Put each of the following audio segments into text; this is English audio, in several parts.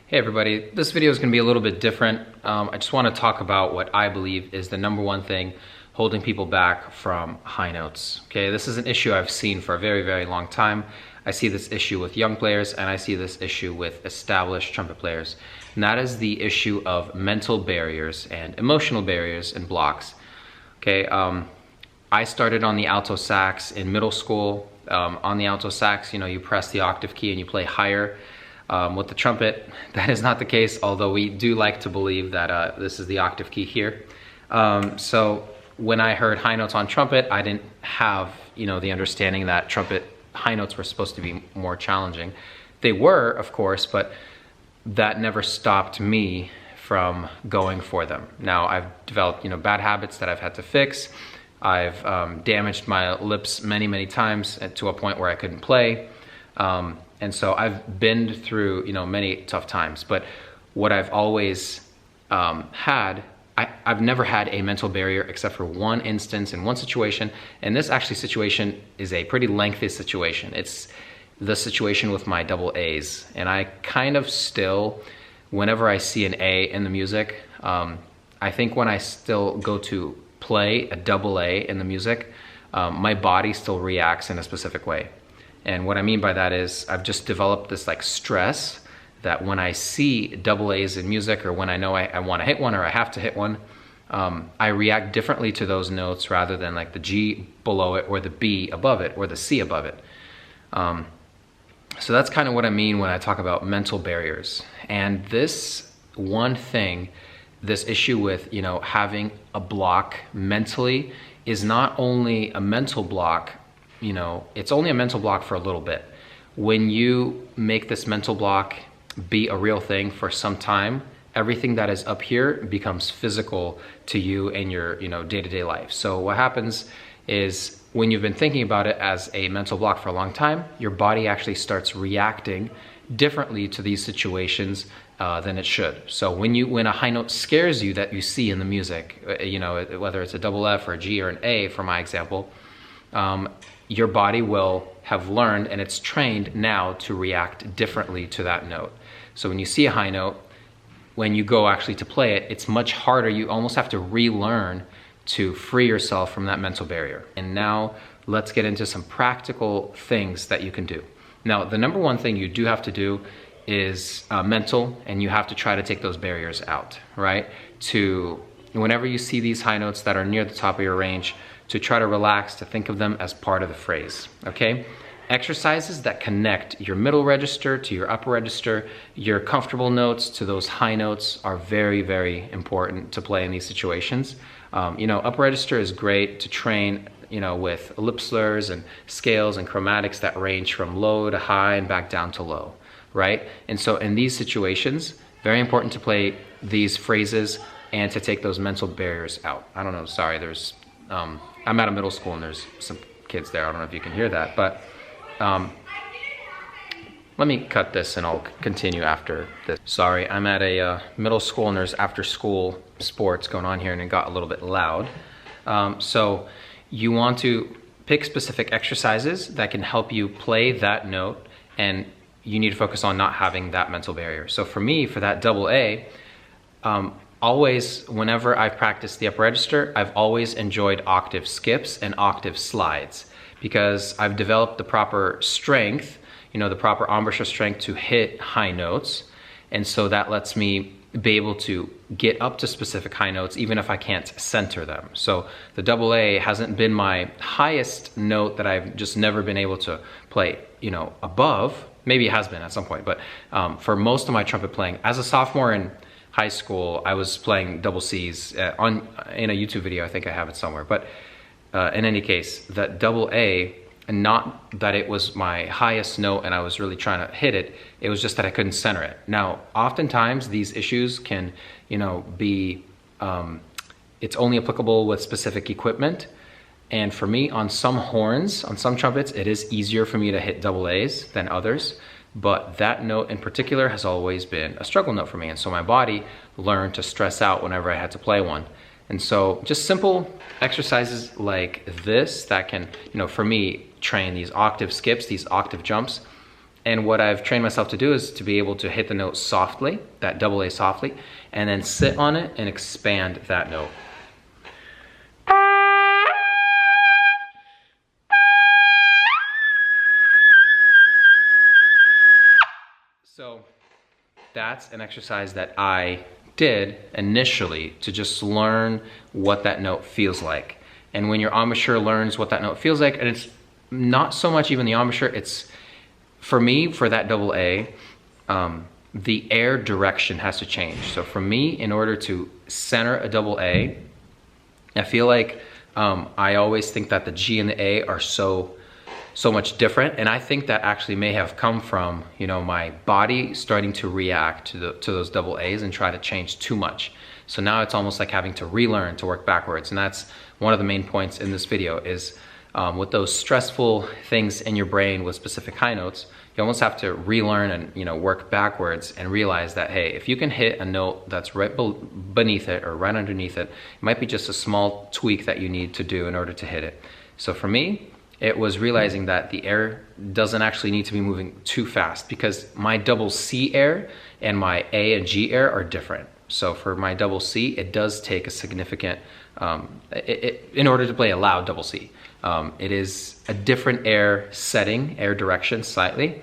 Hey everybody, this video is going to be a little bit different. I just want to talk about what I believe is the number one thing holding people back from high notes. Okay, this is an issue I've seen for a very, very long time. I see this issue with young players and I see this issue with established trumpet players. And that is the issue of mental barriers and emotional barriers and blocks. Okay, I started on the alto sax in middle school. On the alto sax, you press the octave key and you play higher. With the trumpet, that is not the case, although we do like to believe that this is the octave key here. So when I heard high notes on trumpet, I didn't have, the understanding that trumpet high notes were supposed to be more challenging. They were, of course, but that never stopped me from going for them. Now I've developed, bad habits that I've had to fix. I've damaged my lips many, many times to a point where I couldn't play. And so I've been through, many tough times, but what I've always had, I've never had a mental barrier except for one instance in one situation. And this actually situation is a pretty lengthy situation. It's the situation with my double A's. And I kind of still, whenever I see an A in the music, I think when I still go to play a double A in the music, my body still reacts in a specific way. And what I mean by that is I've just developed this stress that when I see double A's in music, or when I know I want to hit one or I have to hit one, I react differently to those notes rather than like the G below it or the B above it or the C above it. So that's kind of what I mean when I talk about mental barriers. And this one thing, this issue with, having a block mentally is not only a mental block, it's only a mental block for a little bit. When you make this mental block be a real thing for some time, everything that is up here becomes physical to you and your, day-to-day life. So what happens is when you've been thinking about it as a mental block for a long time, your body actually starts reacting differently to these situations than it should. So when a high note scares you that you see in the music, whether it's a double F or a G or an A, for my example, your body will have learned and it's trained now to react differently to that note. So when you see a high note, when you go actually to play it, it's much harder. You almost have to relearn to free yourself from that mental barrier. And now let's get into some practical things that you can do. Now, the number one thing you do have to do is mental, and you have to try to take those barriers out, right? Whenever you see these high notes that are near the top of your range, to try to relax, to think of them as part of the phrase, okay? Exercises that connect your middle register to your upper register, your comfortable notes to those high notes are very, very important to play in these situations. Upper register is great to train, with lip slurs and scales and chromatics that range from low to high and back down to low, right? And so in these situations, very important to play these phrases and to take those mental barriers out. I don't know, sorry, I'm at a middle school and there's some kids there. I don't know if you can hear that, but let me cut this and I'll continue after this. Sorry, I'm at a middle school and there's after school sports going on here and it got a little bit loud. So you want to pick specific exercises that can help you play that note, and you need to focus on not having that mental barrier. So for me, for that double A, always, whenever I've practiced the upper register, I've always enjoyed octave skips and octave slides because I've developed the proper strength, the proper embouchure strength to hit high notes. And so that lets me be able to get up to specific high notes even if I can't center them. So the double A hasn't been my highest note that I've just never been able to play, above. Maybe it has been at some point, but for most of my trumpet playing, as a sophomore in high school, I was playing double C's in a YouTube video. I think I have it somewhere. But in any case, that double A, and not that it was my highest note and I was really trying to hit it, it was just that I couldn't center it. Now, oftentimes these issues can, be, it's only applicable with specific equipment. And for me, on some horns, on some trumpets, it is easier for me to hit double A's than others. But that note in particular has always been a struggle note for me. And so my body learned to stress out whenever I had to play one. And so just simple exercises like this that can, for me, train these octave skips, these octave jumps, And what I've trained myself to do is to be able to hit the note softly, that double A softly, and then sit on it and expand that note. So that's an exercise that I did initially to just learn what that note feels like. And when your embouchure learns what that note feels like, and it's not so much even the embouchure, it's, for me, for that double A, the air direction has to change. So for me, in order to center a double A, I feel like I always think that the G and the A are so much different, and I think that actually may have come from, you know, my body starting to react to those double A's and try to change too much. So now it's almost like having to relearn to work backwards, and that's one of the main points in this video is with those stressful things in your brain with specific high notes, you almost have to relearn and, you know, work backwards and realize that, hey, if you can hit a note that's right beneath it or right underneath it, it might be just a small tweak that you need to do in order to hit it. So for me, it was realizing that the air doesn't actually need to be moving too fast, because my double C air and my A and G air are different. So for my double C, it does take a significant, in order to play a loud double C, it is a different air setting, air direction slightly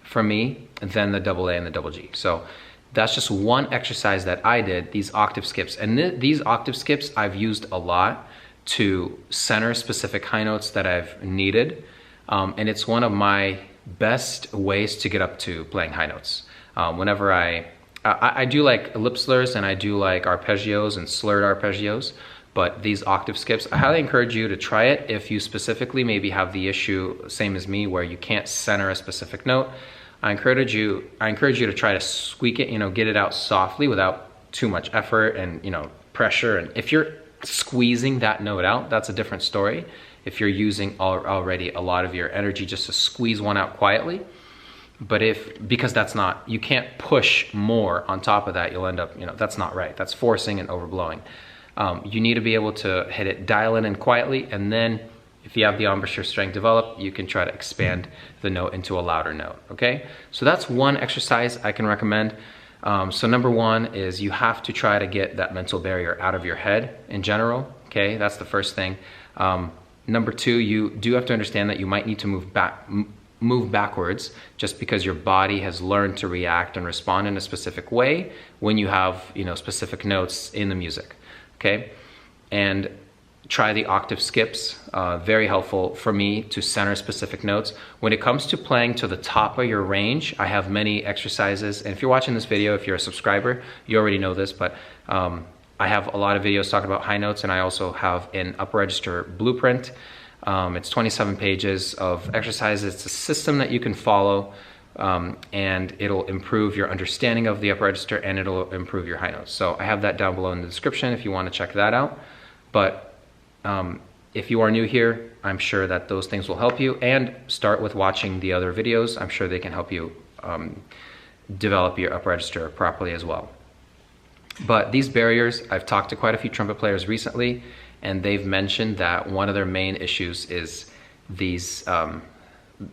for me than the double A and the double G. So that's just one exercise that I did, these octave skips. And these octave skips I've used a lot to center specific high notes that I've needed. And it's one of my best ways to get up to playing high notes. Whenever I do like lip slurs and I do like arpeggios and slurred arpeggios, but these octave skips, I highly encourage you to try it if you specifically maybe have the issue, same as me, where you can't center a specific note. I encourage you to try to squeak it, you know, get it out softly without too much effort and, you know, pressure. And if you're squeezing that note out, that's a different story. If you're using already a lot of your energy just to squeeze one out quietly, but because that's not, you can't push more on top of that, you'll end up, you know, that's not right. That's forcing and overblowing. You need to be able to hit it, dial it in quietly, and then if you have the embouchure strength developed, you can try to expand the note into a louder note, okay? So that's one exercise I can recommend. So number one is you have to try to get that mental barrier out of your head in general, okay? That's the first thing. Number two, you do have to understand that you might need to move backwards just because your body has learned to react and respond in a specific way when you have, you know, specific notes in the music, okay? And try the octave skips, very helpful for me to center specific notes. When it comes to playing to the top of your range, I have many exercises, and if you're watching this video, if you're a subscriber, you already know this, but I have a lot of videos talking about high notes, and I also have an upper register blueprint. It's 27 pages of exercises. It's a system that you can follow, and it'll improve your understanding of the upper register, and it'll improve your high notes. So I have that down below in the description if you want to check that out. But if you are new here, I'm sure that those things will help you, and start with watching the other videos. I'm sure they can help you develop your upper register properly as well. But these barriers, I've talked to quite a few trumpet players recently, and they've mentioned that one of their main issues is these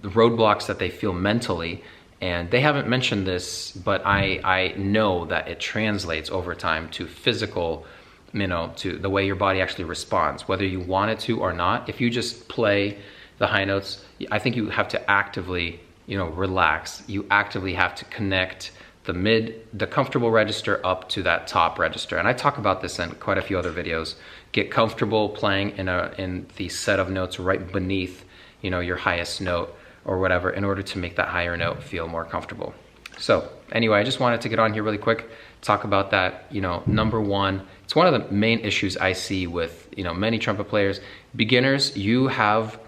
roadblocks that they feel mentally. And they haven't mentioned this, but I know that it translates over time to physical, you know, to the way your body actually responds, whether you want it to or not. If you just play the high notes, I think you have to actively, you know, relax. You actively have to connect the comfortable register up to that top register. And I talk about this in quite a few other videos. Get comfortable playing in the set of notes right beneath, you know, your highest note or whatever, in order to make that higher note feel more comfortable. So anyway, I just wanted to get on here really quick, talk about that. You know, number one, it's one of the main issues I see with, you know, many trumpet players. Beginners, you have,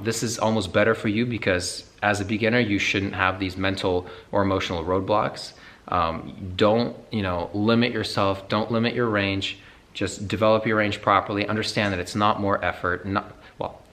this is almost better for you, because as a beginner, you shouldn't have these mental or emotional roadblocks. Don't, you know, limit yourself, don't limit your range, just develop your range properly. Understand that it's not more effort,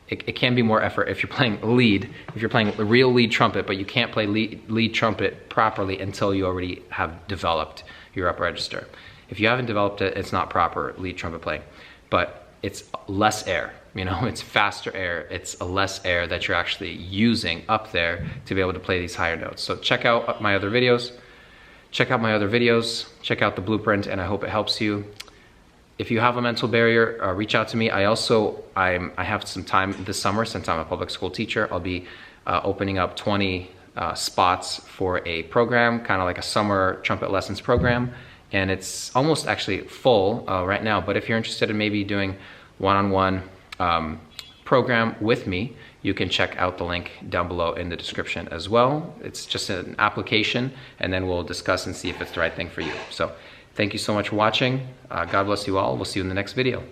it can be more effort if you're playing lead, if you're playing the real lead trumpet, but you can't play lead trumpet properly until you already have developed your upper register. If you haven't developed it, it's not proper lead trumpet playing, but it's less air. You know, it's faster air, it's a less air that you're actually using up there to be able to play these higher notes. So check out my other videos, check out the blueprint, and I hope it helps you. If you have a mental barrier, reach out to me. I have some time this summer, since I'm a public school teacher. I'll be opening up 20 spots for a program, kind of like a summer trumpet lessons program. And it's almost actually full right now. But if you're interested in maybe doing one-on-one program with me, you can check out the link down below in the description as well. It's just an application, and then we'll discuss and see if it's the right thing for you. So thank you so much for watching. God bless you all. We'll see you in the next video.